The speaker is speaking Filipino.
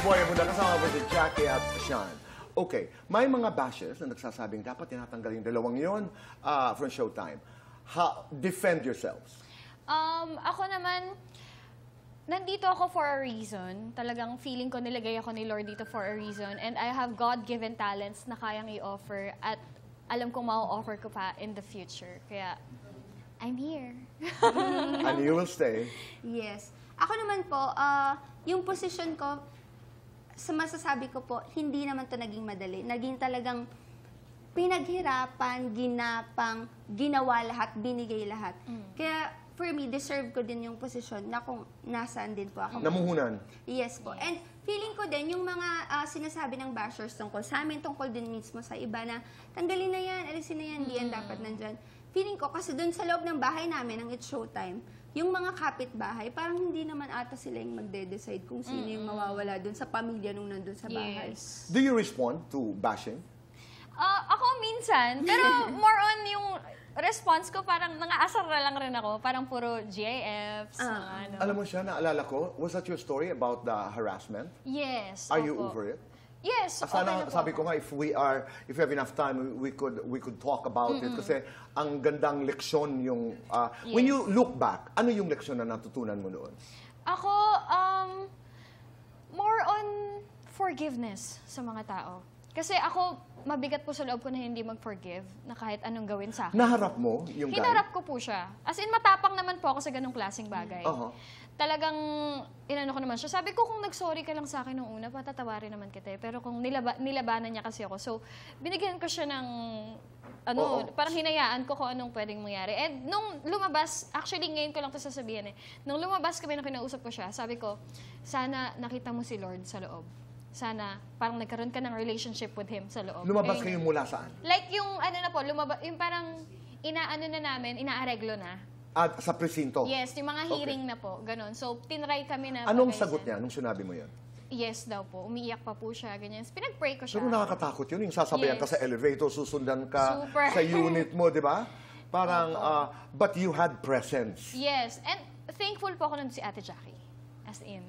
Boy Abunda, kasama po si Jackie at Sean. Okay, may mga bashes na nagsasabing dapat tinatanggal yung dalawang yon from Showtime. Defend yourselves. Ako naman, nandito ako for a reason. Talagang feeling ko nilagay ako ni Lord dito for a reason. And I have God-given talents na kayang i-offer at alam kong ma-offer ko pa in the future. Kaya, I'm here. And you will stay. Yes. Ako naman po, yung position ko, sa masasabi ko po, hindi naman to naging madali. Naging talagang pinaghirapan, ginapang, ginawa lahat, binigay lahat. Kaya, for me, deserve ko din yung posisyon na kung nasaan din po ako. Namuhunan. Yes po. And feeling ko din, yung mga sinasabi ng bashers tungkol sa amin, tungkol din mismo sa iba na tanggalin na yan, alisin na yan, di yan dapat nandyan. Feeling ko, kasi dun sa loob ng bahay namin, ng It's Showtime, yung mga kapitbahay, parang hindi naman ata sila yung magde-decide kung sino yung mawawala dun sa pamilya nung nandun sa bahay. Yes. Do you respond to bashing? Ako minsan, pero more on yung response ko, parang nangaasar na lang rin ako. Parang puro GIFs. Ano. Alam mo siya, naalala ko, was that your story about the harassment? Yes. Are you opo. over it? Yes. Sana, okay na po sabi ako. ko nga, if we have enough time, we could talk about it. Kasi ang gandang leksyon yung, when you look back, ano yung leksyon na natutunan mo noon? Ako, more on forgiveness sa mga tao. Kasi ako, mabigat po sa loob ko na hindi mag-forgive na kahit anong gawin sa akin. Naharap mo yung guy? Hinarap ko po siya. As in, matapang naman po ako sa ganong klaseng bagay. Talagang, inano ko naman siya. Sabi ko, kung nag-sorry ka lang sa akin nung una, patatawarin naman kita eh. Pero kung nilabanan niya kasi ako. So, binigyan ko siya ng, parang hinayaan ko kung anong pwedeng mangyari. And nung lumabas, actually ngayon ko lang ito sasabihin eh. Nung lumabas kami na kinausap ko siya, sabi ko, sana nakita mo si Lord sa loob. Sana parang nagkaroon ka ng relationship with Him sa loob. Lumabas kayo mula saan? Like yung, yung parang inaano na namin, inaareglo na. At sa presinto? Yes, yung mga hearing na po, ganun. So, tinry kami na... Anong sagot niya nung sinabi mo yan? Yes daw po. Umiiyak pa po siya, ganyan. Pinag-pray ko siya. Pero nakakatakot yun, yung sasabayan ka sa elevator, susundan ka Super. sa unit mo, di ba? Parang, but you had presence. Yes, and thankful po ako nun si Ate Jackie. As in.